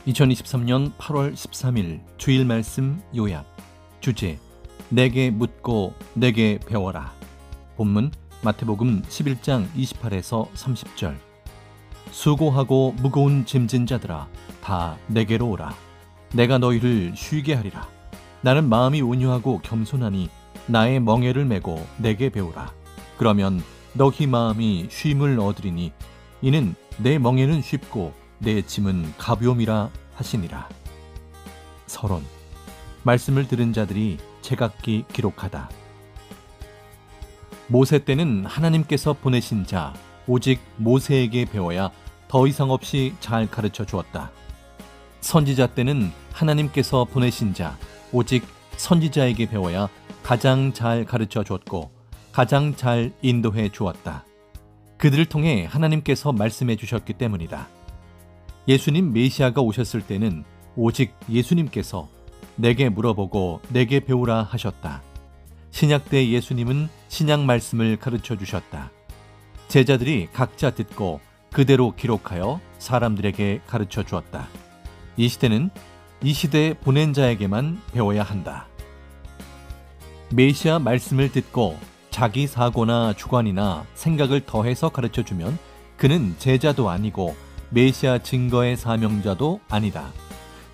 2023년 8월 13일 주일 말씀 요약. 주제: 내게 묻고 내게 배워라. 본문 마태복음 11장 28에서 30절. 수고하고 무거운 짐진 자들아, 다 내게로 오라. 내가 너희를 쉬게 하리라. 나는 마음이 온유하고 겸손하니 나의 멍에를 메고 내게 배우라. 그러면 너희 마음이 쉼을 얻으리니 이는 내 멍에는 쉽고 내 짐은 가벼움이라 하시니라. 서론. 말씀을 들은 자들이 제각기 기록하다. 모세 때는 하나님께서 보내신 자 오직 모세에게 배워야 더 이상 없이 잘 가르쳐 주었다. 선지자 때는 하나님께서 보내신 자 오직 선지자에게 배워야 가장 잘 가르쳐 주었고 가장 잘 인도해 주었다. 그들을 통해 하나님께서 말씀해 주셨기 때문이다. 예수님 메시아가 오셨을 때는 오직 예수님께서 내게 물어보고 내게 배우라 하셨다. 신약 때 예수님은 신약 말씀을 가르쳐 주셨다. 제자들이 각자 듣고 그대로 기록하여 사람들에게 가르쳐 주었다. 이 시대는 이 시대에 보낸 자에게만 배워야 한다. 메시아 말씀을 듣고 자기 사고나 주관이나 생각을 더해서 가르쳐 주면 그는 제자도 아니고 메시아 증거의 사명자도 아니다.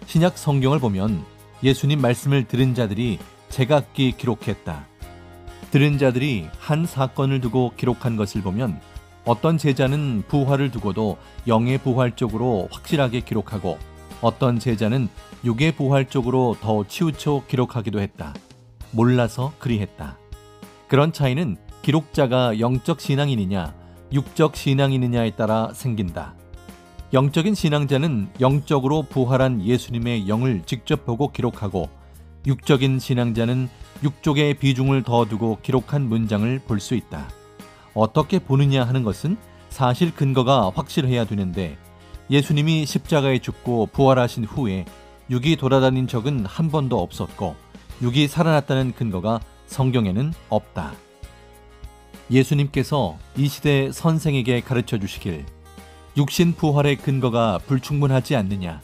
신약 성경을 보면 예수님 말씀을 들은 자들이 제각기 기록했다. 들은 자들이 한 사건을 두고 기록한 것을 보면 어떤 제자는 부활을 두고도 영의 부활 쪽으로 확실하게 기록하고 어떤 제자는 육의 부활 쪽으로 더 치우쳐 기록하기도 했다. 몰라서 그리했다. 그런 차이는 기록자가 영적 신앙인이냐 육적 신앙인이냐에 따라 생긴다. 영적인 신앙자는 영적으로 부활한 예수님의 영을 직접 보고 기록하고 육적인 신앙자는 육족의 비중을 더 두고 기록한 문장을 볼 수 있다. 어떻게 보느냐 하는 것은 사실 근거가 확실해야 되는데 예수님이 십자가에 죽고 부활하신 후에 육이 돌아다닌 적은 한 번도 없었고 육이 살아났다는 근거가 성경에는 없다. 예수님께서 이 시대 선생에게 가르쳐 주시길 육신 부활의 근거가 불충분하지 않느냐.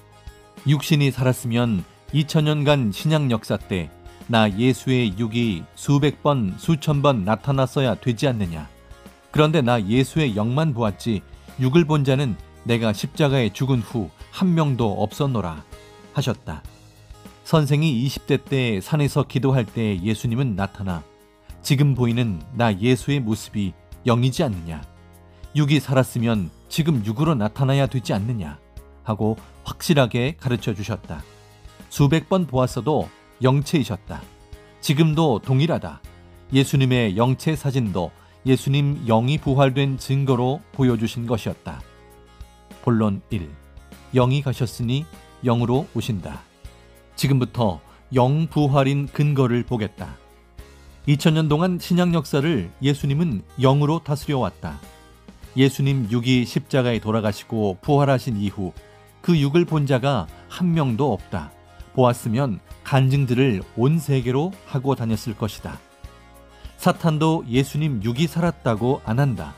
육신이 살았으면 2000년간 신약 역사 때 나 예수의 육이 수백 번, 수천 번 나타났어야 되지 않느냐. 그런데 나 예수의 영만 보았지 육을 본 자는 내가 십자가에 죽은 후 한 명도 없었노라 하셨다. 선생이 20대 때 산에서 기도할 때 예수님은 나타나 지금 보이는 나 예수의 모습이 영이지 않느냐. 육이 살았으면 지금 육으로 나타나야 되지 않느냐 하고 확실하게 가르쳐 주셨다. 수백 번 보았어도 영체이셨다. 지금도 동일하다. 예수님의 영체 사진도 예수님 영이 부활된 증거로 보여주신 것이었다. 본론 1. 영이 가셨으니 영으로 오신다. 지금부터 영 부활인 근거를 보겠다. 2000년 동안 신약 역사를 예수님은 영으로 다스려 왔다. 예수님 육이 십자가에 돌아가시고 부활하신 이후 그 육을 본 자가 한 명도 없다. 보았으면 간증들을 온 세계로 하고 다녔을 것이다. 사탄도 예수님 육이 살았다고 안 한다.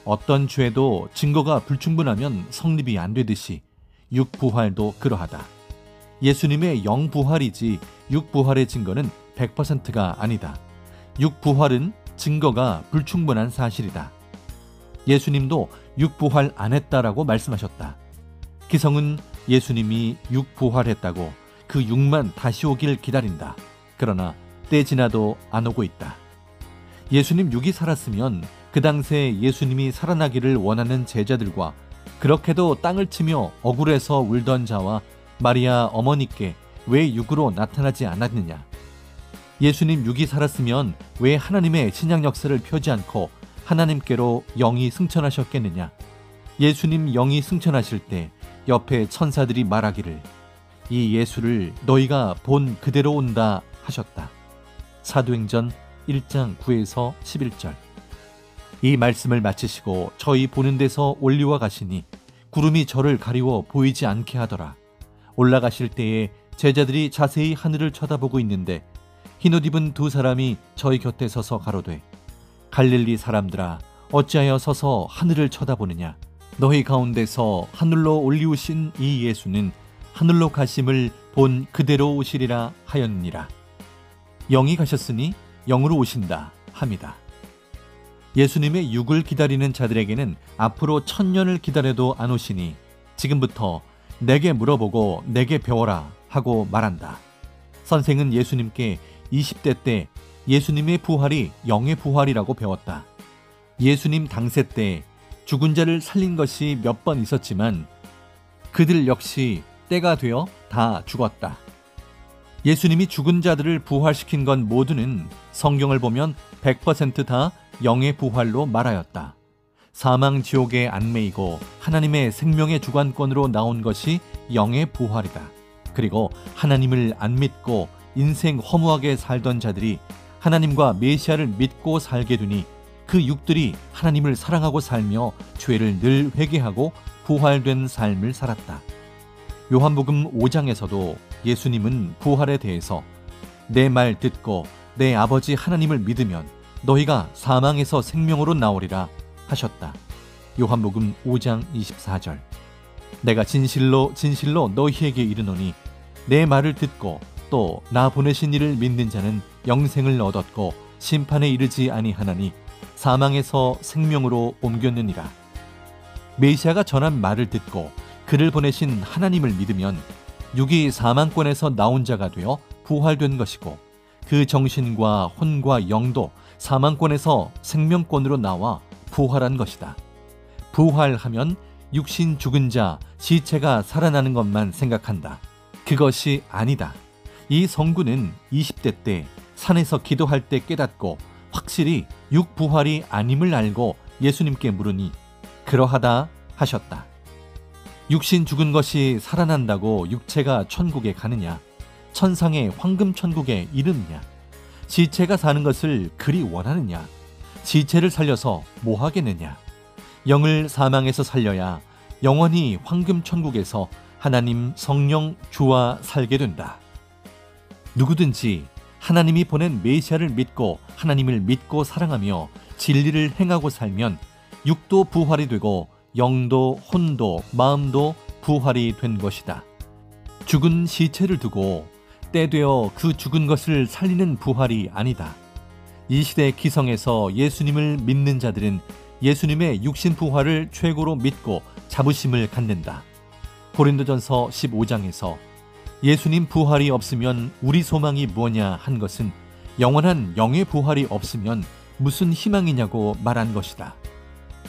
어떤 죄도 증거가 불충분하면 성립이 안 되듯이 육 부활도 그러하다. 예수님의 영 부활이지 육 부활의 증거는 100%가 아니다. 육 부활은 증거가 불충분한 사실이다. 예수님도 육 부활 안 했다라고 말씀하셨다. 기성은 예수님이 육 부활했다고 그 육만 다시 오길 기다린다. 그러나 때 지나도 안 오고 있다. 예수님 육이 살았으면 그 당시에 예수님이 살아나기를 원하는 제자들과 그렇게도 땅을 치며 억울해서 울던 자와 마리아 어머니께 왜 육으로 나타나지 않았느냐. 예수님 육이 살았으면 왜 하나님의 신약 역사를 펴지 않고 하나님께로 영이 승천하셨겠느냐. 예수님 영이 승천하실 때 옆에 천사들이 말하기를 이 예수를 너희가 본 그대로 온다 하셨다. 사도행전 1장 9에서 11절. 이 말씀을 마치시고 저희 보는 데서 올리와 가시니 구름이 저를 가리워 보이지 않게 하더라. 올라가실 때에 제자들이 자세히 하늘을 쳐다보고 있는데 흰옷 입은 두 사람이 저희 곁에 서서 가로되 갈릴리 사람들아 어찌하여 서서 하늘을 쳐다보느냐. 너희 가운데서 하늘로 올리우신 이 예수는 하늘로 가심을 본 그대로 오시리라 하였느니라. 영이 가셨으니 영으로 오신다 합니다. 예수님의 육을 기다리는 자들에게는 앞으로 1000년을 기다려도 안 오시니 지금부터 내게 물어보고 내게 배워라 하고 말한다. 선생은 예수님께 20대 때 예수님의 부활이 영의 부활이라고 배웠다. 예수님 당세 때 죽은 자를 살린 것이 몇 번 있었지만 그들 역시 때가 되어 다 죽었다. 예수님이 죽은 자들을 부활시킨 건 모두는 성경을 보면 100% 다 영의 부활로 말하였다. 사망 지옥에 안 매이고 하나님의 생명의 주관권으로 나온 것이 영의 부활이다. 그리고 하나님을 안 믿고 인생 허무하게 살던 자들이 하나님과 메시아를 믿고 살게 되니 그 육들이 하나님을 사랑하고 살며 죄를 늘 회개하고 부활된 삶을 살았다. 요한복음 5장에서도 예수님은 부활에 대해서 내 말 듣고 내 아버지 하나님을 믿으면 너희가 사망에서 생명으로 나오리라 하셨다. 요한복음 5장 24절. 내가 진실로 진실로 너희에게 이르노니 내 말을 듣고 또 나 보내신 이를 믿는 자는 영생을 얻었고 심판에 이르지 아니하나니 사망에서 생명으로 옮겼느니라. 메시아가 전한 말을 듣고 그를 보내신 하나님을 믿으면 육이 사망권에서 나온 자가 되어 부활된 것이고 그 정신과 혼과 영도 사망권에서 생명권으로 나와 부활한 것이다. 부활하면 육신 죽은 자, 시체가 살아나는 것만 생각한다. 그것이 아니다. 이 성구는 20대 때 산에서 기도할 때 깨닫고 확실히 육부활이 아님을 알고 예수님께 물으니 그러하다 하셨다. 육신 죽은 것이 살아난다고 육체가 천국에 가느냐? 천상의 황금천국에 이르느냐? 시체가 사는 것을 그리 원하느냐? 시체를 살려서 뭐 하겠느냐? 영을 사망에서 살려야 영원히 황금천국에서 하나님 성령 주와 살게 된다. 누구든지 하나님이 보낸 메시아를 믿고 하나님을 믿고 사랑하며 진리를 행하고 살면 육도 부활이 되고 영도 혼도 마음도 부활이 된 것이다. 죽은 시체를 두고 때 되어 그 죽은 것을 살리는 부활이 아니다. 이 시대 기성에서 예수님을 믿는 자들은 예수님의 육신 부활을 최고로 믿고 자부심을 갖는다. 고린도전서 15장에서 예수님 부활이 없으면 우리 소망이 뭐냐 한 것은 영원한 영의 부활이 없으면 무슨 희망이냐고 말한 것이다.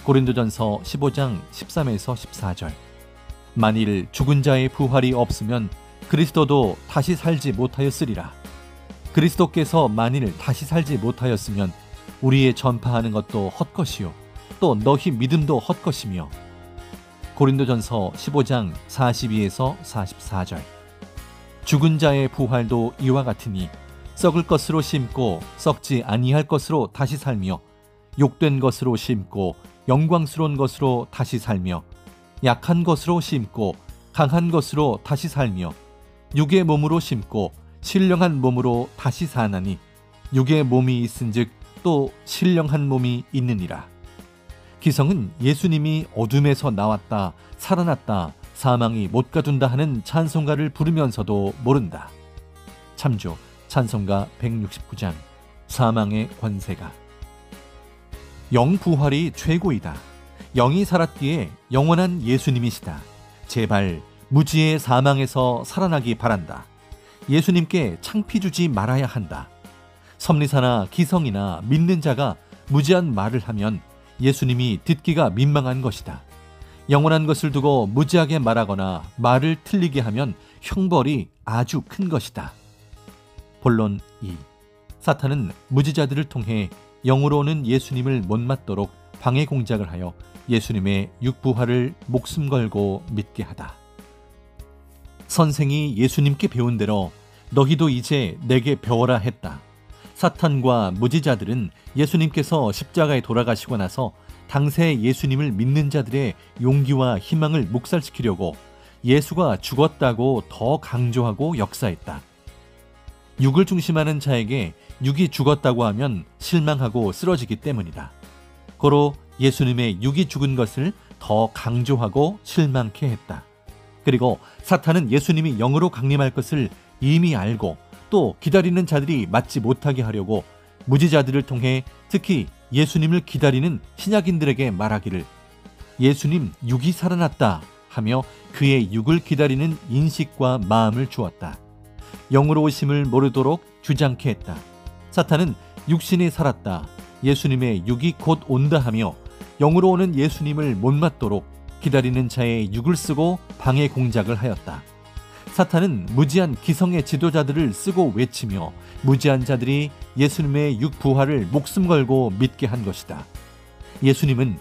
고린도전서 15장 13에서 14절. 만일 죽은 자의 부활이 없으면 그리스도도 다시 살지 못하였으리라. 그리스도께서 만일 다시 살지 못하였으면 우리의 전파하는 것도 헛것이요 또 너희 믿음도 헛것이며. 고린도전서 15장 42에서 44절. 죽은 자의 부활도 이와 같으니 썩을 것으로 심고 썩지 아니할 것으로 다시 살며 욕된 것으로 심고 영광스러운 것으로 다시 살며 약한 것으로 심고 강한 것으로 다시 살며 육의 몸으로 심고 신령한 몸으로 다시 사나니 육의 몸이 있은즉 또 신령한 몸이 있느니라. 기성은 예수님이 어둠에서 나왔다 살아났다 사망이 못 가둔다 하는 찬송가를 부르면서도 모른다. 참조 찬송가 169장 사망의 권세가. 영부활이 최고이다. 영이 살았기에 영원한 예수님이시다. 제발 무지의 사망에서 살아나기 바란다. 예수님께 창피 주지 말아야 한다. 섭리사나 기성이나 믿는 자가 무지한 말을 하면 예수님이 듣기가 민망한 것이다. 영원한 것을 두고 무지하게 말하거나 말을 틀리게 하면 형벌이 아주 큰 것이다. 본론 2. 사탄은 무지자들을 통해 영으로 오는 예수님을 못 맞도록 방해 공작을 하여 예수님의 육부활을 목숨 걸고 믿게 하다. 선생이 예수님께 배운 대로 너희도 이제 내게 배워라 했다. 사탄과 무지자들은 예수님께서 십자가에 돌아가시고 나서 당세 예수님을 믿는 자들의 용기와 희망을 묵살시키려고 예수가 죽었다고 더 강조하고 역사했다. 육을 중심하는 자에게 육이 죽었다고 하면 실망하고 쓰러지기 때문이다. 고로 예수님의 육이 죽은 것을 더 강조하고 실망케 했다. 그리고 사탄은 예수님이 영으로 강림할 것을 이미 알고 또 기다리는 자들이 맞지 못하게 하려고 무지자들을 통해 특히 예수님을 기다리는 신약인들에게 말하기를 예수님 육이 살아났다 하며 그의 육을 기다리는 인식과 마음을 주었다. 영으로 오심을 모르도록 주장케 했다. 사탄은 육신이 살았다, 예수님의 육이 곧 온다 하며 영으로 오는 예수님을 못 맞도록 기다리는 자의 육을 쓰고 방해 공작을 하였다. 사탄은 무지한 기성의 지도자들을 쓰고 외치며 무지한 자들이 예수님의 육 부활을 목숨 걸고 믿게 한 것이다. 예수님은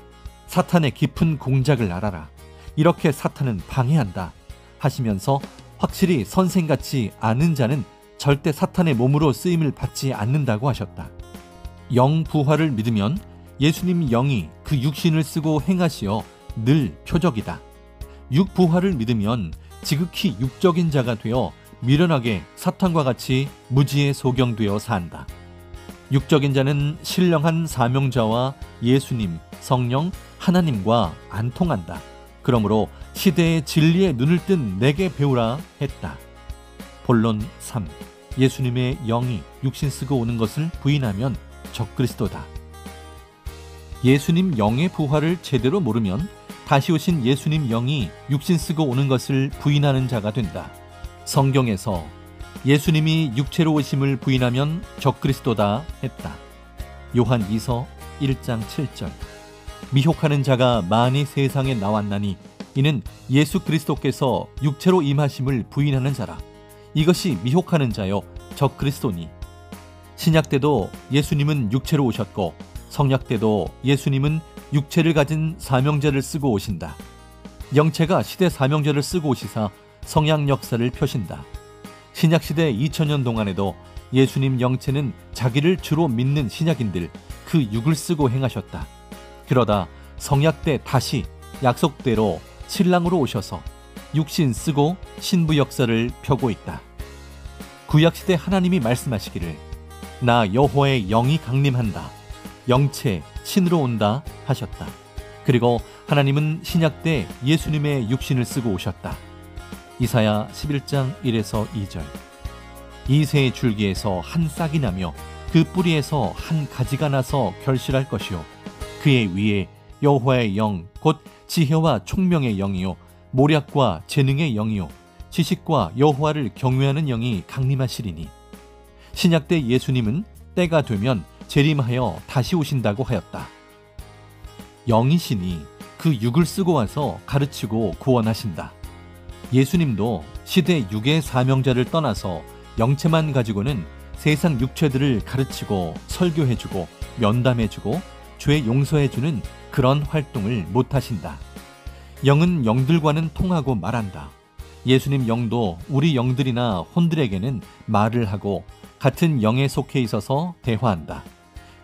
사탄의 깊은 공작을 알아라. 이렇게 사탄은 방해한다 하시면서 확실히 선생같이 아는 자는 절대 사탄의 몸으로 쓰임을 받지 않는다고 하셨다. 영 부활을 믿으면 예수님 영이 그 육신을 쓰고 행하시어 늘 표적이다. 육 부활을 믿으면 지극히 육적인 자가 되어 미련하게 사탄과 같이 무지에 소경되어 산다. 육적인 자는 신령한 사명자와 예수님, 성령, 하나님과 안 통한다. 그러므로 시대의 진리에 눈을 뜬 내게 배우라 했다. 본론 3. 예수님의 영이 육신 쓰고 오는 것을 부인하면 적그리스도다. 예수님 영의 부활을 제대로 모르면 다시 오신 예수님 영이 육신 쓰고 오는 것을 부인하는 자가 된다. 성경에서 예수님이 육체로 오심을 부인하면 적그리스도다 했다. 요한 2서 1장 7절. 미혹하는 자가 많이 세상에 나왔나니 이는 예수 그리스도께서 육체로 임하심을 부인하는 자라. 이것이 미혹하는 자요 적그리스도니. 신약 때도 예수님은 육체로 오셨고 성약 때도 예수님은 육체를 가진 사명자를 쓰고 오신다. 영체가 시대 사명자를 쓰고 오시사 성약 역사를 펴신다. 신약시대 2000년 동안에도 예수님 영체는 자기를 주로 믿는 신약인들 그 육을 쓰고 행하셨다. 그러다 성약 때 다시 약속대로 신랑으로 오셔서 육신 쓰고 신부 역사를 펴고 있다. 구약시대 하나님이 말씀하시기를 나 여호와의 영이 강림한다. 영체 신으로 온다 하셨다. 그리고 하나님은 신약 때 예수님의 육신을 쓰고 오셨다. 이사야 11장 1에서 2절. 이새의 줄기에서 한 싹이 나며 그 뿌리에서 한 가지가 나서 결실할 것이요 그의 위에 여호와의 영 곧 지혜와 총명의 영이요 모략과 재능의 영이요 지식과 여호와를 경외하는 영이 강림하시리니. 신약 때 예수님은 때가 되면 재림하여 다시 오신다고 하였다. 영이시니 그 육을 쓰고 와서 가르치고 구원하신다. 예수님도 시대 육의 사명자를 떠나서 영체만 가지고는 세상 육체들을 가르치고 설교해주고 면담해주고 죄 용서해주는 그런 활동을 못하신다. 영은 영들과는 통하고 말한다. 예수님 영도 우리 영들이나 혼들에게는 말을 하고 같은 영에 속해 있어서 대화한다.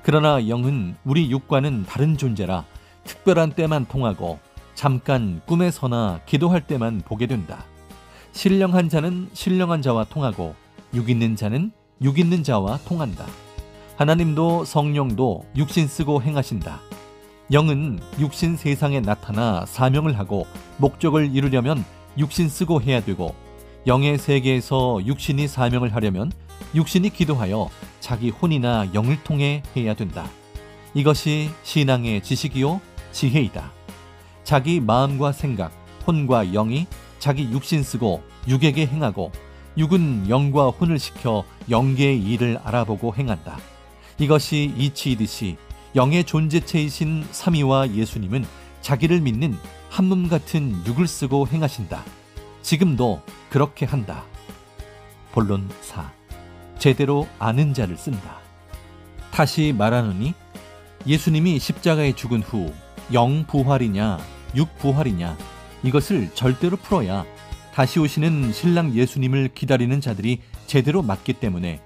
그러나 영은 우리 육과는 다른 존재라 특별한 때만 통하고 잠깐 꿈에서나 기도할 때만 보게 된다. 신령한 자는 신령한 자와 통하고 육 있는 자는 육 있는 자와 통한다. 하나님도 성령도 육신 쓰고 행하신다. 영은 육신 세상에 나타나 사명을 하고 목적을 이루려면 육신 쓰고 해야 되고 영의 세계에서 육신이 사명을 하려면 육신이 기도하여 자기 혼이나 영을 통해 해야 된다. 이것이 신앙의 지식이요 지혜이다. 자기 마음과 생각, 혼과 영이 자기 육신 쓰고 육에게 행하고 육은 영과 혼을 시켜 영계의 일을 알아보고 행한다. 이것이 이치이듯이 영의 존재체이신 삼위와 예수님은 자기를 믿는 한몸 같은 육을 쓰고 행하신다. 지금도 그렇게 한다. 본론 4. 제대로 아는 자를 쓴다. 다시 말하노니 예수님이 십자가에 죽은 후 영 부활이냐 육 부활이냐 이것을 절대로 풀어야 다시 오시는 신랑 예수님을 기다리는 자들이 제대로 맞기 때문에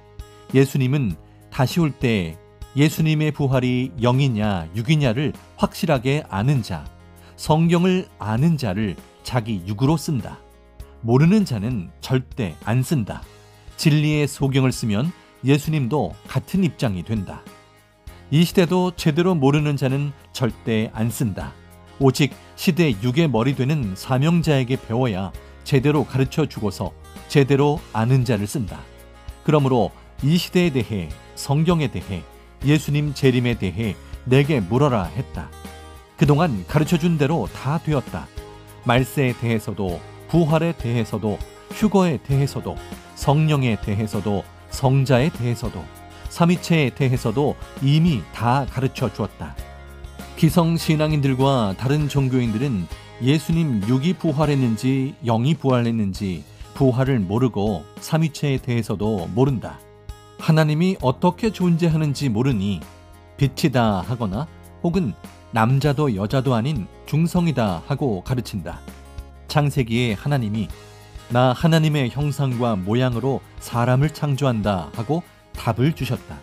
예수님은 다시 올 때 예수님의 부활이 영이냐 육이냐를 확실하게 아는 자, 성경을 아는 자를 자기 육으로 쓴다. 모르는 자는 절대 안 쓴다. 진리의 소경을 쓰면 예수님도 같은 입장이 된다. 이 시대도 제대로 모르는 자는 절대 안 쓴다. 오직 시대 육의 머리 되는 사명자에게 배워야 제대로 가르쳐 주고서 제대로 아는 자를 쓴다. 그러므로 이 시대에 대해, 성경에 대해, 예수님 재림에 대해 내게 물어라 했다. 그동안 가르쳐준 대로 다 되었다. 말세에 대해서도, 부활에 대해서도, 휴거에 대해서도, 성령에 대해서도, 성자에 대해서도, 삼위체에 대해서도 이미 다 가르쳐 주었다. 기성신앙인들과 다른 종교인들은 예수님 육이 부활했는지 영이 부활했는지 부활을 모르고 삼위체에 대해서도 모른다. 하나님이 어떻게 존재하는지 모르니 빛이다 하거나 혹은 남자도 여자도 아닌 중성이다 하고 가르친다. 창세기에 하나님이 나 하나님의 형상과 모양으로 사람을 창조한다 하고 답을 주셨다.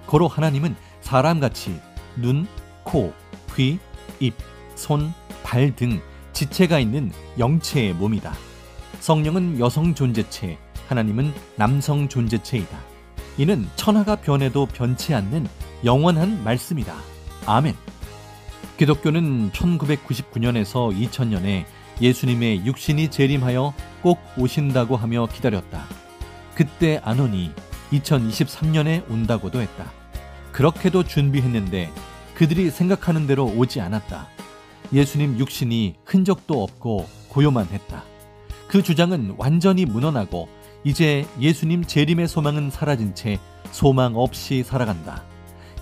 고로 하나님은 사람같이 눈, 코, 귀, 입, 손, 발 등 지체가 있는 영체의 몸이다. 성령은 여성 존재체, 하나님은 남성 존재체이다. 이는 천하가 변해도 변치 않는 영원한 말씀이다. 아멘. 기독교는 1999년에서 2000년에 예수님의 육신이 재림하여 꼭 오신다고 하며 기다렸다. 그때 안 오니 2023년에 온다고도 했다. 그렇게도 준비했는데 그들이 생각하는 대로 오지 않았다. 예수님 육신이 흔적도 없고 고요만 했다. 그 주장은 완전히 무너나고 이제 예수님 재림의 소망은 사라진 채 소망 없이 살아간다.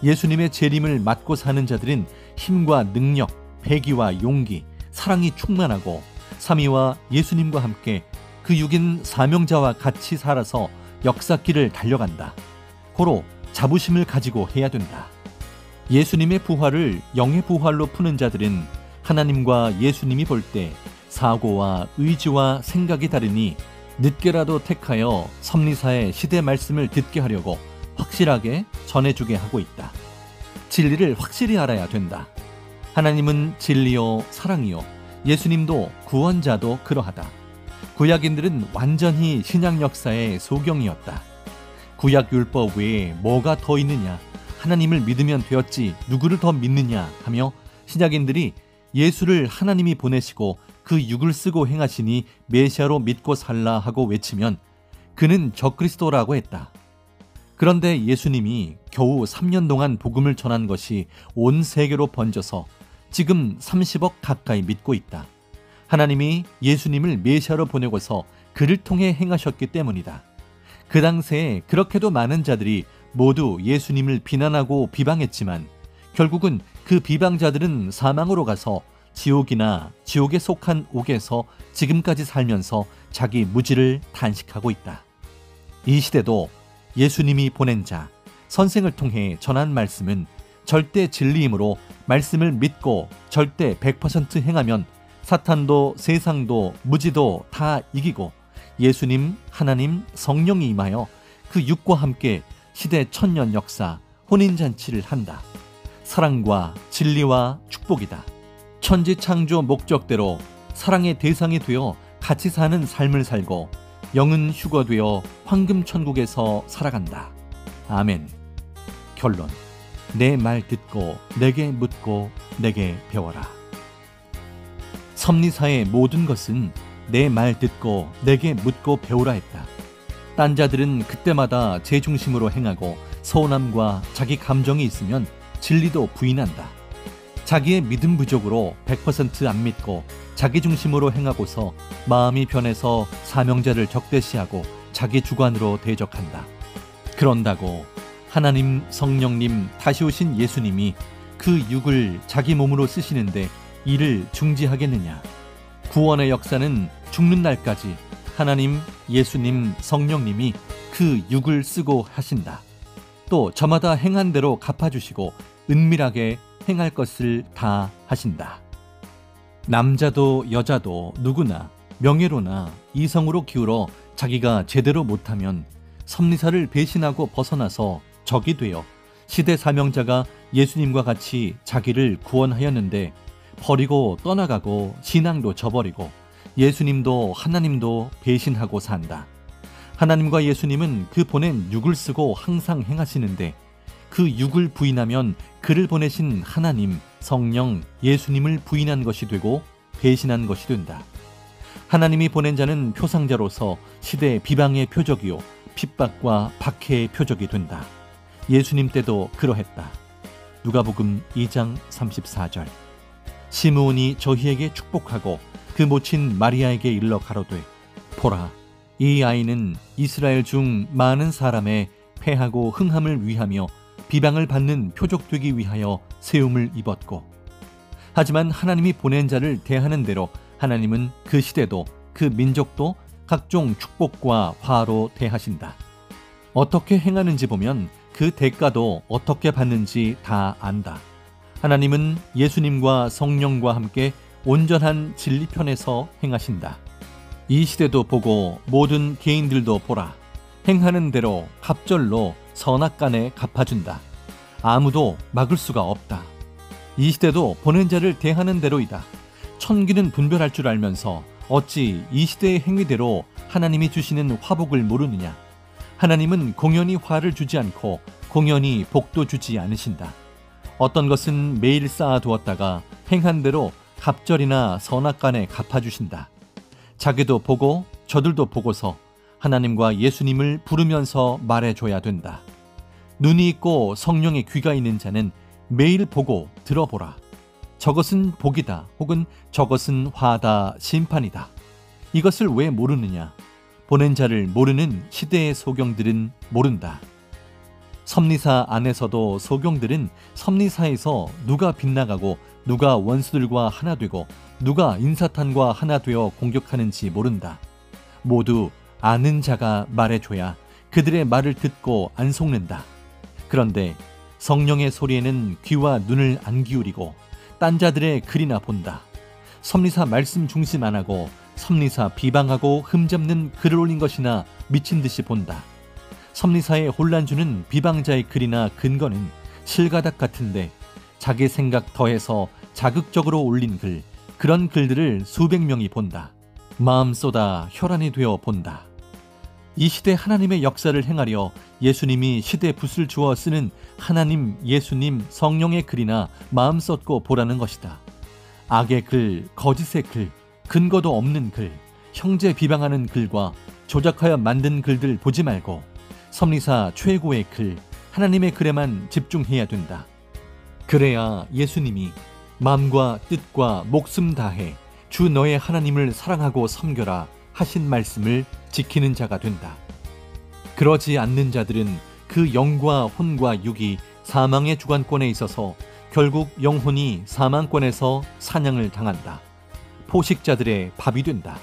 예수님의 재림을 맞고 사는 자들은 힘과 능력, 패기와 용기, 사랑이 충만하고 삼위와 예수님과 함께 그 육인 사명자와 같이 살아서 역사길을 달려간다. 고로 자부심을 가지고 해야 된다. 예수님의 부활을 영의 부활로 푸는 자들은 하나님과 예수님이 볼 때 사고와 의지와 생각이 다르니 늦게라도 택하여 섭리사의 시대 말씀을 듣게 하려고 확실하게 전해주게 하고 있다. 진리를 확실히 알아야 된다. 하나님은 진리요 사랑이요 예수님도 구원자도 그러하다. 구약인들은 완전히 신약 역사의 소경이었다. 구약 율법 외에 뭐가 더 있느냐, 하나님을 믿으면 되었지 누구를 더 믿느냐 하며 신약인들이 예수를 하나님이 보내시고 그 육을 쓰고 행하시니 메시아로 믿고 살라 하고 외치면 그는 적그리스도라고 했다. 그런데 예수님이 겨우 3년 동안 복음을 전한 것이 온 세계로 번져서 지금 30억 가까이 믿고 있다. 하나님이 예수님을 메시아로 보내고서 그를 통해 행하셨기 때문이다. 그 당시에 그렇게도 많은 자들이 모두 예수님을 비난하고 비방했지만 결국은 그 비방자들은 사망으로 가서 지옥이나 지옥에 속한 옥에서 지금까지 살면서 자기 무지를 단식하고 있다. 이 시대도 예수님이 보낸 자, 선생을 통해 전한 말씀은 절대 진리이므로 말씀을 믿고 절대 100% 행하면 사탄도 세상도 무지도 다 이기고 예수님, 하나님, 성령이 임하여 그 육과 함께 시대 천년 역사, 혼인잔치를 한다. 사랑과 진리와 축복이다. 천지 창조 목적대로 사랑의 대상이 되어 같이 사는 삶을 살고 영은 휴거되어 황금천국에서 살아간다. 아멘. 결론. 내 말 듣고 내게 묻고 내게 배워라. 섭리사의 모든 것은 내 말 듣고 내게 묻고 배우라 했다. 딴 자들은 그때마다 제 중심으로 행하고 서운함과 자기 감정이 있으면 진리도 부인한다. 자기의 믿음 부족으로 100%안 믿고 자기 중심으로 행하고서 마음이 변해서 사명자를 적대시하고 자기 주관으로 대적한다. 그런다고 하나님, 성령님, 다시 오신 예수님이 그 육을 자기 몸으로 쓰시는데 이를 중지하겠느냐? 구원의 역사는 죽는 날까지 하나님, 예수님, 성령님이 그 육을 쓰고 하신다. 또 저마다 행한 대로 갚아주시고 은밀하게 행할 것을 다 하신다. 남자도 여자도 누구나 명예로나 이성으로 기울어 자기가 제대로 못하면 섭리사를 배신하고 벗어나서 적이 되어 시대 사명자가 예수님과 같이 자기를 구원하였는데 버리고 떠나가고 신앙도 저버리고 예수님도 하나님도 배신하고 산다. 하나님과 예수님은 그 보낸 육을 쓰고 항상 행하시는데 그 육을 부인하면 그를 보내신 하나님, 성령, 예수님을 부인한 것이 되고 배신한 것이 된다. 하나님이 보낸 자는 표상자로서 시대 비방의 표적이요 핍박과 박해의 표적이 된다. 예수님 때도 그러했다. 누가복음 2장 34절. 시므온이 저희에게 축복하고 그 모친 마리아에게 일러 가로되 보라, 이 아이는 이스라엘 중 많은 사람의 패하고 흥함을 위하며 비방을 받는 표적 되기 위하여 세움을 입었고, 하지만 하나님이 보낸 자를 대하는 대로 하나님은 그 시대도 그 민족도 각종 축복과 화로 대하신다. 어떻게 행하는지 보면 그 대가도 어떻게 받는지 다 안다. 하나님은 예수님과 성령과 함께 온전한 진리편에서 행하신다. 이 시대도 보고 모든 개인들도 보라. 행하는 대로 갑절로 선악간에 갚아준다. 아무도 막을 수가 없다. 이 시대도 보낸 자를 대하는 대로이다. 천기는 분별할 줄 알면서 어찌 이 시대의 행위대로 하나님이 주시는 화복을 모르느냐. 하나님은 공연히 화를 주지 않고 공연히 복도 주지 않으신다. 어떤 것은 매일 쌓아두었다가 행한 대로 갑절이나 선악간에 갚아주신다. 자기도 보고 저들도 보고서 하나님과 예수님을 부르면서 말해줘야 된다. 눈이 있고 성령의 귀가 있는 자는 매일 보고 들어보라. 저것은 복이다 혹은 저것은 화다 심판이다. 이것을 왜 모르느냐. 보낸 자를 모르는 시대의 소경들은 모른다. 섭리사 안에서도 소경들은 섭리사에서 누가 빗나가고 누가 원수들과 하나 되고 누가 인사탄과 하나 되어 공격하는지 모른다. 모두 아는 자가 말해줘야 그들의 말을 듣고 안 속는다. 그런데 성령의 소리에는 귀와 눈을 안 기울이고 딴 자들의 글이나 본다. 섭리사 말씀 중심 안 하고 섭리사 비방하고 흠잡는 글을 올린 것이나 미친 듯이 본다. 섭리사의 혼란 주는 비방자의 글이나 근거는 실가닥 같은데 자기 생각 더해서 자극적으로 올린 글, 그런 글들을 수백 명이 본다. 마음 쏟아 혈안이 되어 본다. 이 시대 하나님의 역사를 행하려 예수님이 시대 붓을 주어 쓰는 하나님, 예수님, 성령의 글이나 마음 쏟고 보라는 것이다. 악의 글, 거짓의 글, 근거도 없는 글, 형제 비방하는 글과 조작하여 만든 글들 보지 말고 섭리사 최고의 글, 하나님의 글에만 집중해야 된다. 그래야 예수님이 마음과 뜻과 목숨 다해 주 너의 하나님을 사랑하고 섬겨라 하신 말씀을 지키는 자가 된다. 그러지 않는 자들은 그 영과 혼과 육이 사망의 주관권에 있어서 결국 영혼이 사망권에서 사냥을 당한다. 포식자들의 밥이 된다.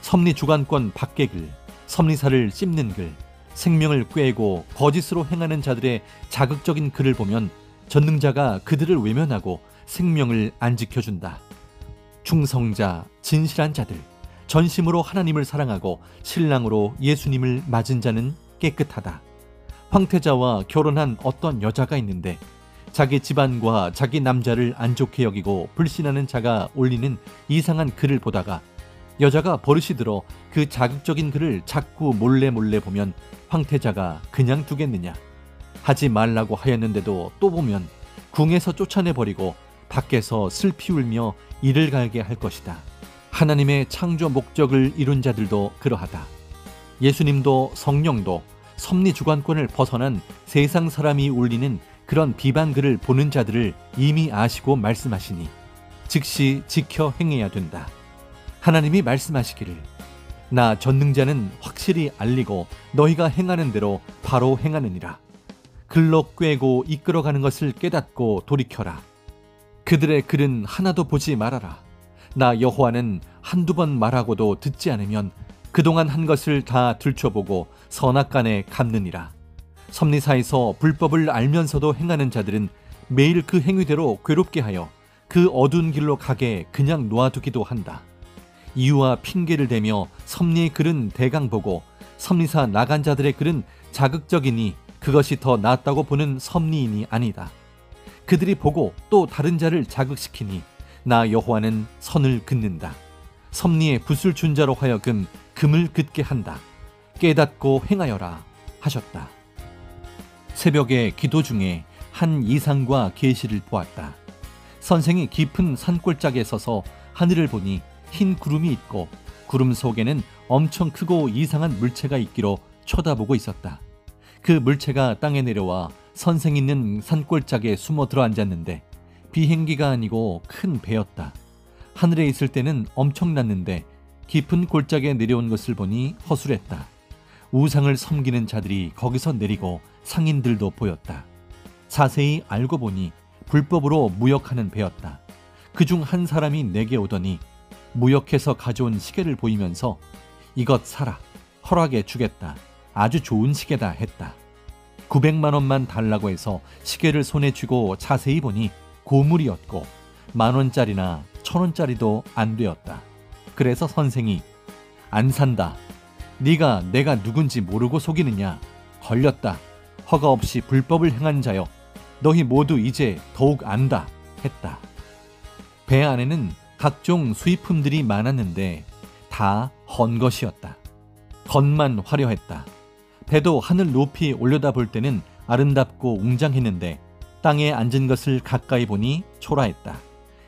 섭리 주관권 밖의 글, 섭리사를 씹는 글, 생명을 꾀고 거짓으로 행하는 자들의 자극적인 글을 보면 전능자가 그들을 외면하고 생명을 안 지켜준다. 충성자, 진실한 자들, 전심으로 하나님을 사랑하고 신랑으로 예수님을 맞은 자는 깨끗하다. 황태자와 결혼한 어떤 여자가 있는데 자기 집안과 자기 남자를 안 좋게 여기고 불신하는 자가 올리는 이상한 글을 보다가 여자가 버릇이 들어 그 자극적인 글을 자꾸 몰래 보면 황태자가 그냥 두겠느냐. 하지 말라고 하였는데도 또 보면 궁에서 쫓아내버리고 밖에서 슬피 울며 이를 갈게 할 것이다. 하나님의 창조 목적을 이룬 자들도 그러하다. 예수님도 성령도 섭리 주관권을 벗어난 세상 사람이 올리는 그런 비방글을 보는 자들을 이미 아시고 말씀하시니 즉시 지켜 행해야 된다. 하나님이 말씀하시기를 나 전능자는 확실히 알리고 너희가 행하는 대로 바로 행하느니라. 글로 꿰고 이끌어가는 것을 깨닫고 돌이켜라. 그들의 글은 하나도 보지 말아라. 나 여호와는 한두 번 말하고도 듣지 않으면 그동안 한 것을 다 들춰보고 선악간에 갚느니라. 섭리사에서 불법을 알면서도 행하는 자들은 매일 그 행위대로 괴롭게 하여 그 어두운 길로 가게 그냥 놓아두기도 한다. 이유와 핑계를 대며 섭리의 글은 대강 보고 섭리사 나간 자들의 글은 자극적이니 그것이 더 낫다고 보는 섭리인이 아니다. 그들이 보고 또 다른 자를 자극시키니 나 여호와는 선을 긋는다. 섭리의 붓을 준 자로 하여금 금을 긋게 한다. 깨닫고 행하여라 하셨다. 새벽에 기도 중에 한 이상과 계시를 보았다. 선생이 깊은 산골짜기에 서서 하늘을 보니 흰 구름이 있고 구름 속에는 엄청 크고 이상한 물체가 있기로 쳐다보고 있었다. 그 물체가 땅에 내려와 선생 있는 산골짜기에 숨어 들어앉았는데 비행기가 아니고 큰 배였다. 하늘에 있을 때는 엄청났는데 깊은 골짜기에 내려온 것을 보니 허술했다. 우상을 섬기는 자들이 거기서 내리고 상인들도 보였다. 자세히 알고 보니 불법으로 무역하는 배였다. 그중 한 사람이 내게 오더니 무역해서 가져온 시계를 보이면서 이것 사라, 허락해 주겠다, 아주 좋은 시계다 했다. 900만 원만 달라고 해서 시계를 손에 쥐고 자세히 보니 고물이었고 10,000원짜리나 1,000원짜리도 안 되었다. 그래서 선생이 안 산다. 네가 내가 누군지 모르고 속이느냐. 걸렸다. 허가 없이 불법을 행한 자여. 너희 모두 이제 더욱 안다 했다. 배 안에는 각종 수입품들이 많았는데 다 헌 것이었다. 겉만 화려했다. 배도 하늘 높이 올려다볼 때는 아름답고 웅장했는데 땅에 앉은 것을 가까이 보니 초라했다.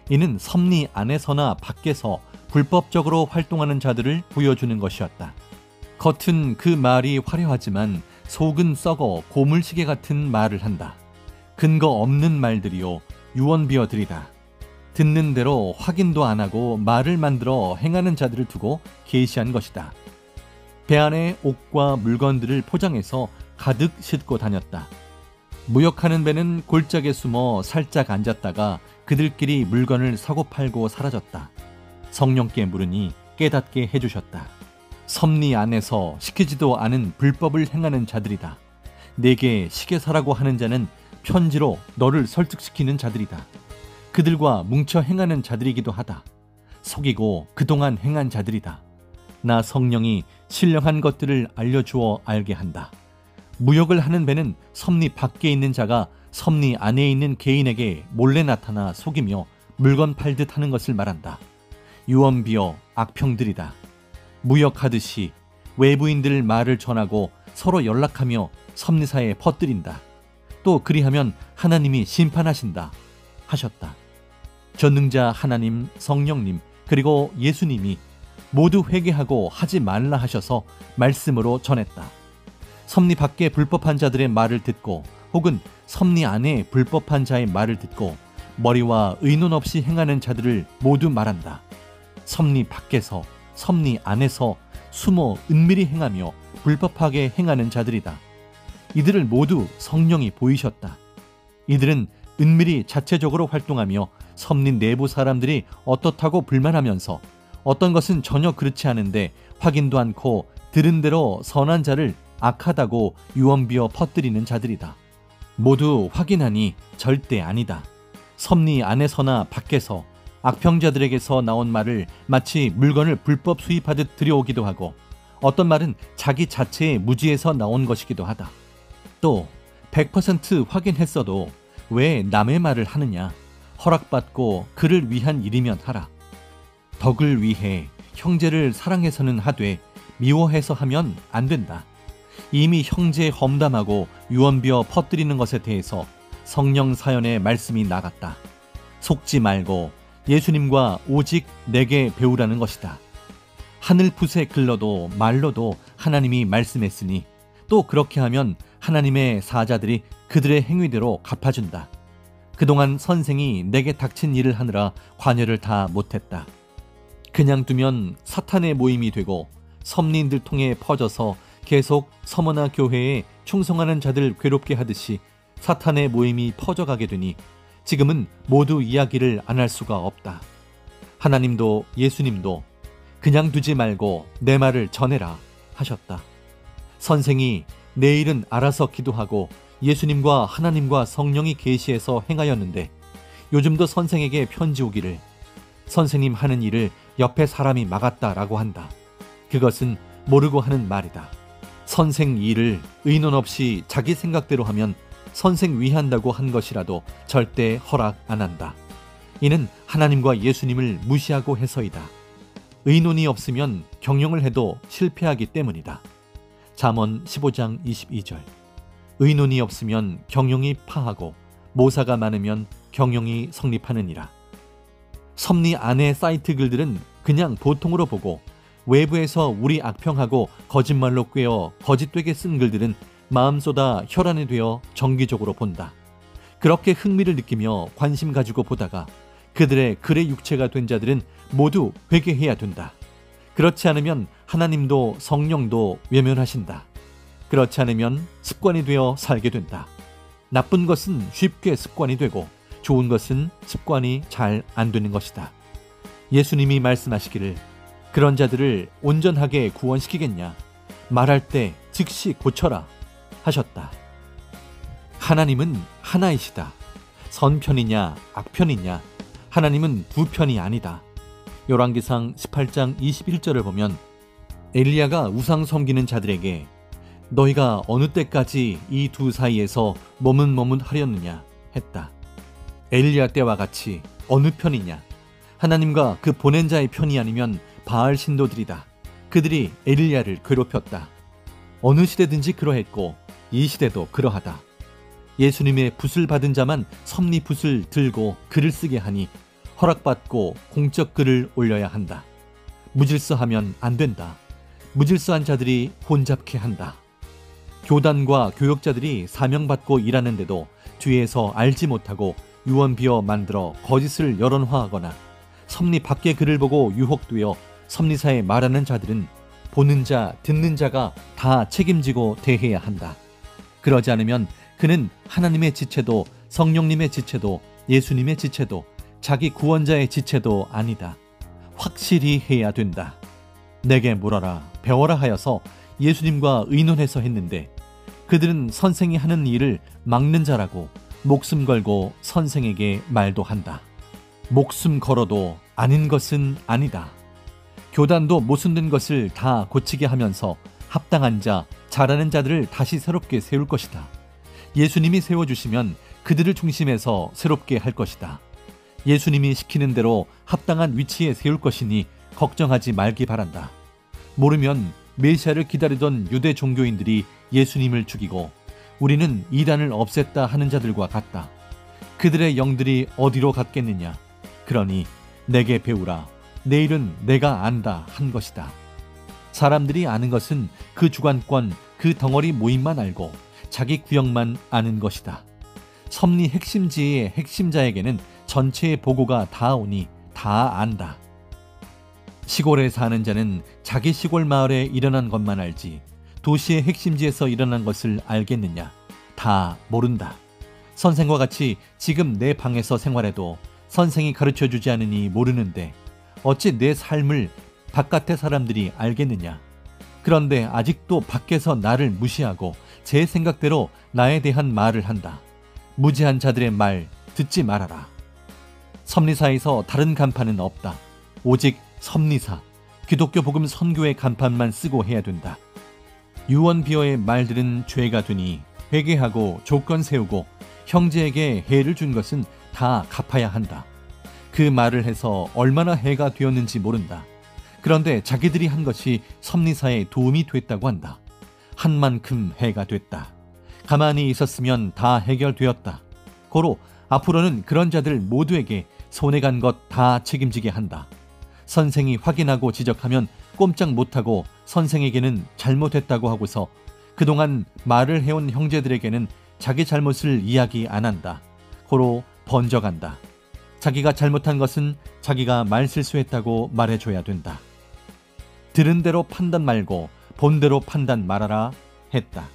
이는 섭리 안에서나 밖에서 불법적으로 활동하는 자들을 보여주는 것이었다. 겉은 그 말이 화려하지만 속은 썩어 고물시계 같은 말을 한다. 근거 없는 말들이요 유언비어들이다. 듣는 대로 확인도 안 하고 말을 만들어 행하는 자들을 두고 계시한 것이다. 배 안에 옷과 물건들을 포장해서 가득 싣고 다녔다. 무역하는 배는 골짜기에 숨어 살짝 앉았다가 그들끼리 물건을 사고 팔고 사라졌다. 성령께 물으니 깨닫게 해주셨다. 섭리 안에서 시키지도 않은 불법을 행하는 자들이다. 내게 시계 사라고 하는 자는 편지로 너를 설득시키는 자들이다. 그들과 뭉쳐 행하는 자들이기도 하다. 속이고 그동안 행한 자들이다. 나 성령이 신령한 것들을 알려주어 알게 한다. 무역을 하는 배는 섭리 밖에 있는 자가 섭리 안에 있는 개인에게 몰래 나타나 속이며 물건 팔듯 하는 것을 말한다. 유언비어 악평들이다. 무역하듯이 외부인들 말을 전하고 서로 연락하며 섭리사에 퍼뜨린다. 또 그리하면 하나님이 심판하신다 하셨다. 전능자 하나님, 성령님, 그리고 예수님이 모두 회개하고 하지 말라 하셔서 말씀으로 전했다. 섭리 밖에 불법한 자들의 말을 듣고 혹은 섭리 안에 불법한 자의 말을 듣고 머리와 의논 없이 행하는 자들을 모두 말한다. 섭리 밖에서 섭리 안에서 숨어 은밀히 행하며 불법하게 행하는 자들이다. 이들을 모두 성령이 보이셨다. 이들은 은밀히 자체적으로 활동하며 섭리 내부 사람들이 어떻다고 불만하면서 어떤 것은 전혀 그렇지 않은데 확인도 않고 들은 대로 선한 자를 악하다고 유언비어 퍼뜨리는 자들이다. 모두 확인하니 절대 아니다. 섭리 안에서나 밖에서 악평자들에게서 나온 말을 마치 물건을 불법 수입하듯 들여오기도 하고 어떤 말은 자기 자체의 무지에서 나온 것이기도 하다. 또 100% 확인했어도 왜 남의 말을 하느냐. 허락받고 그를 위한 일이면 하라. 덕을 위해 형제를 사랑해서는 하되 미워해서 하면 안 된다. 이미 형제 험담하고 유언비어 퍼뜨리는 것에 대해서 성령 사연의 말씀이 나갔다. 속지 말고 예수님과 오직 내게 배우라는 것이다. 하늘 붓에 글러도 말로도 하나님이 말씀했으니 또 그렇게 하면 하나님의 사자들이 그들의 행위대로 갚아준다. 그동안 선생이 내게 닥친 일을 하느라 관여를 다 못했다. 그냥 두면 사탄의 모임이 되고 섭리인들 통해 퍼져서 계속 서머나 교회에 충성하는 자들 괴롭게 하듯이 사탄의 모임이 퍼져가게 되니 지금은 모두 이야기를 안 할 수가 없다. 하나님도 예수님도 그냥 두지 말고 내 말을 전해라 하셨다. 선생이 내일은 알아서 기도하고 예수님과 하나님과 성령이 계시해서 행하였는데 요즘도 선생에게 편지 오기를 선생님 하는 일을 옆에 사람이 막았다라고 한다. 그것은 모르고 하는 말이다. 선생 일을 의논 없이 자기 생각대로 하면 선생 위한다고 한 것이라도 절대 허락 안 한다. 이는 하나님과 예수님을 무시하고 해서이다. 의논이 없으면 경영을 해도 실패하기 때문이다. 잠언 15장 22절. 의논이 없으면 경영이 파하고 모사가 많으면 경영이 성립하느니라. 섭리 안의 사이트 글들은 그냥 보통으로 보고 외부에서 우리 악평하고 거짓말로 꿰어 거짓되게 쓴 글들은 마음보다 혈안이 되어 정기적으로 본다. 그렇게 흥미를 느끼며 관심 가지고 보다가 그들의 글의 육체가 된 자들은 모두 회개해야 된다. 그렇지 않으면 하나님도 성령도 외면하신다. 그렇지 않으면 습관이 되어 살게 된다. 나쁜 것은 쉽게 습관이 되고 좋은 것은 습관이 잘 안 되는 것이다. 예수님이 말씀하시기를 그런 자들을 온전하게 구원시키겠냐? 말할 때 즉시 고쳐라 하셨다. 하나님은 하나이시다. 선편이냐 악편이냐 하나님은 두 편이 아니다. 열왕기상 18장 21절을 보면 엘리야가 우상 섬기는 자들에게 너희가 어느 때까지 이 두 사이에서 머뭇머뭇하렸느냐 했다. 엘리야 때와 같이 어느 편이냐? 하나님과 그 보낸 자의 편이 아니면 바알 신도들이다. 그들이 엘리야를 괴롭혔다. 어느 시대든지 그러했고 이 시대도 그러하다. 예수님의 붓을 받은 자만 섭리 붓을 들고 글을 쓰게 하니 허락받고 공적 글을 올려야 한다. 무질서하면 안 된다. 무질서한 자들이 혼잡케 한다. 교단과 교역자들이 사명받고 일하는데도 뒤에서 알지 못하고 유언비어 만들어 거짓을 여론화하거나 섭리 밖의 글을 보고 유혹되어 섭리사에 말하는 자들은 보는 자, 듣는 자가 다 책임지고 대해야 한다. 그러지 않으면 그는 하나님의 지체도 성령님의 지체도 예수님의 지체도 자기 구원자의 지체도 아니다. 확실히 해야 된다. 내게 물어라 배워라 하여서 예수님과 의논해서 했는데 그들은 선생이 하는 일을 막는 자라고 목숨 걸고 선생에게 말도 한다. 목숨 걸어도 아닌 것은 아니다. 교단도 모순된 것을 다 고치게 하면서 합당한 자, 잘하는 자들을 다시 새롭게 세울 것이다. 예수님이 세워주시면 그들을 중심에서 새롭게 할 것이다. 예수님이 시키는 대로 합당한 위치에 세울 것이니 걱정하지 말기 바란다. 모르면 메시아를 기다리던 유대 종교인들이 예수님을 죽이고 우리는 이단을 없앴다 하는 자들과 같다. 그들의 영들이 어디로 갔겠느냐? 그러니 내게 배우라. 내일은 내가 안다 한 것이다. 사람들이 아는 것은 그 주관권, 그 덩어리 모임만 알고 자기 구역만 아는 것이다. 섭리 핵심지의 핵심자에게는 전체의 보고가 다 오니 다 안다. 시골에 사는 자는 자기 시골 마을에 일어난 것만 알지 도시의 핵심지에서 일어난 것을 알겠느냐? 다 모른다. 선생과 같이 지금 내 방에서 생활해도 선생이 가르쳐주지 않으니 모르는데 어찌 내 삶을 바깥의 사람들이 알겠느냐? 그런데 아직도 밖에서 나를 무시하고 제 생각대로 나에 대한 말을 한다. 무지한 자들의 말 듣지 말아라. 섭리사에서 다른 간판은 없다. 오직 섭리사, 기독교 복음 선교의 간판만 쓰고 해야 된다. 유언비어의 말들은 죄가 되니 회개하고 조건 세우고 형제에게 해를 준 것은 다 갚아야 한다. 그 말을 해서 얼마나 해가 되었는지 모른다. 그런데 자기들이 한 것이 섭리사에 도움이 됐다고 한다. 한 만큼 해가 됐다. 가만히 있었으면 다 해결되었다. 고로 앞으로는 그런 자들 모두에게 손해 간 것 다 책임지게 한다. 선생이 확인하고 지적하면 꼼짝 못하고 선생에게는 잘못했다고 하고서 그동안 말을 해온 형제들에게는 자기 잘못을 이야기 안 한다. 고로 번져간다. 자기가 잘못한 것은 자기가 말실수했다고 말해줘야 된다. 들은 대로 판단 말고 본 대로 판단 말아라 했다.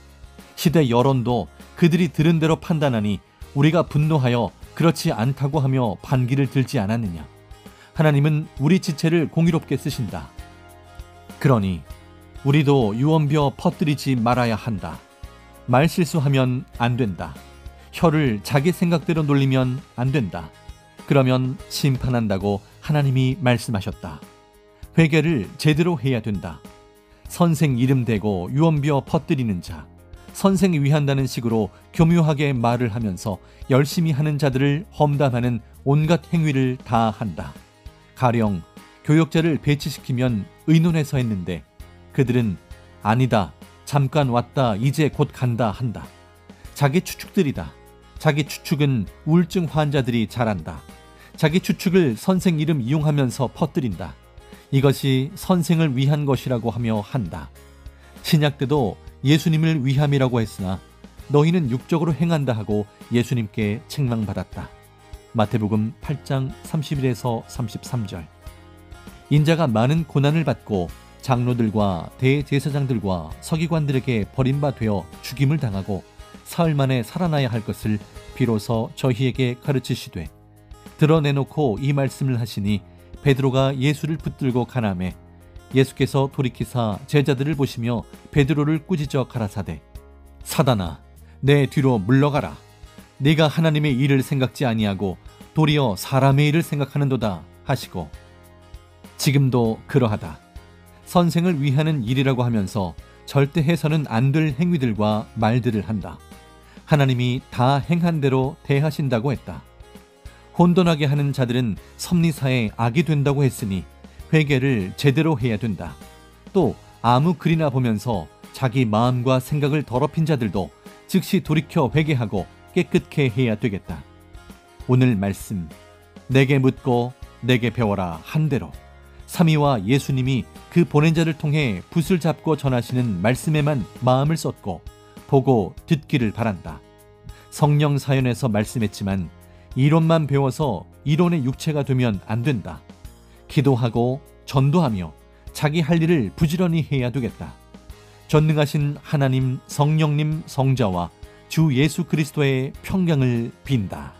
시대 여론도 그들이 들은 대로 판단하니 우리가 분노하여 그렇지 않다고 하며 반기를 들지 않았느냐. 하나님은 우리 지체를 공의롭게 쓰신다. 그러니 우리도 유언비어 퍼뜨리지 말아야 한다. 말실수하면 안 된다. 혀를 자기 생각대로 놀리면 안 된다. 그러면 심판한다고 하나님이 말씀하셨다. 회개를 제대로 해야 된다. 선생 이름 대고 유언비어 퍼뜨리는 자, 선생이 위한다는 식으로 교묘하게 말을 하면서 열심히 하는 자들을 험담하는 온갖 행위를 다 한다. 가령 교역자를 배치시키면 의논해서 했는데 그들은 아니다, 잠깐 왔다, 이제 곧 간다 한다. 자기 추측들이다. 자기 추측은 우울증 환자들이 잘한다. 자기 추측을 선생 이름 이용하면서 퍼뜨린다. 이것이 선생을 위한 것이라고 하며 한다. 신약 때도 예수님을 위함이라고 했으나 너희는 육적으로 행한다 하고 예수님께 책망받았다. 마태복음 8장 31에서 33절. 인자가 많은 고난을 받고 장로들과 대제사장들과 서기관들에게 버림받아 죽임을 당하고 사흘 만에 살아나야 할 것을 비로소 저희에게 가르치시되 드러내놓고 이 말씀을 하시니 베드로가 예수를 붙들고 가나매 예수께서 돌이키사 제자들을 보시며 베드로를 꾸짖어 가라사대 사단아 내 뒤로 물러가라. 네가 하나님의 일을 생각지 아니하고 도리어 사람의 일을 생각하는도다 하시고 지금도 그러하다. 선생을 위하는 일이라고 하면서 절대 해서는 안 될 행위들과 말들을 한다. 하나님이 다 행한 대로 대하신다고 했다. 혼돈하게 하는 자들은 섭리사에 악이 된다고 했으니 회개를 제대로 해야 된다. 또 아무 글이나 보면서 자기 마음과 생각을 더럽힌 자들도 즉시 돌이켜 회개하고 깨끗게 해야 되겠다. 오늘 말씀 내게 묻고 내게 배워라 한대로 삼위와 예수님이 그 보낸 자를 통해 붓을 잡고 전하시는 말씀에만 마음을 쏟고 보고 듣기를 바란다. 성령 사연에서 말씀했지만 이론만 배워서 이론의 육체가 되면 안 된다. 기도하고 전도하며 자기 할 일을 부지런히 해야 되겠다. 전능하신 하나님 성령님 성자와 주 예수 그리스도의 평강을 빈다.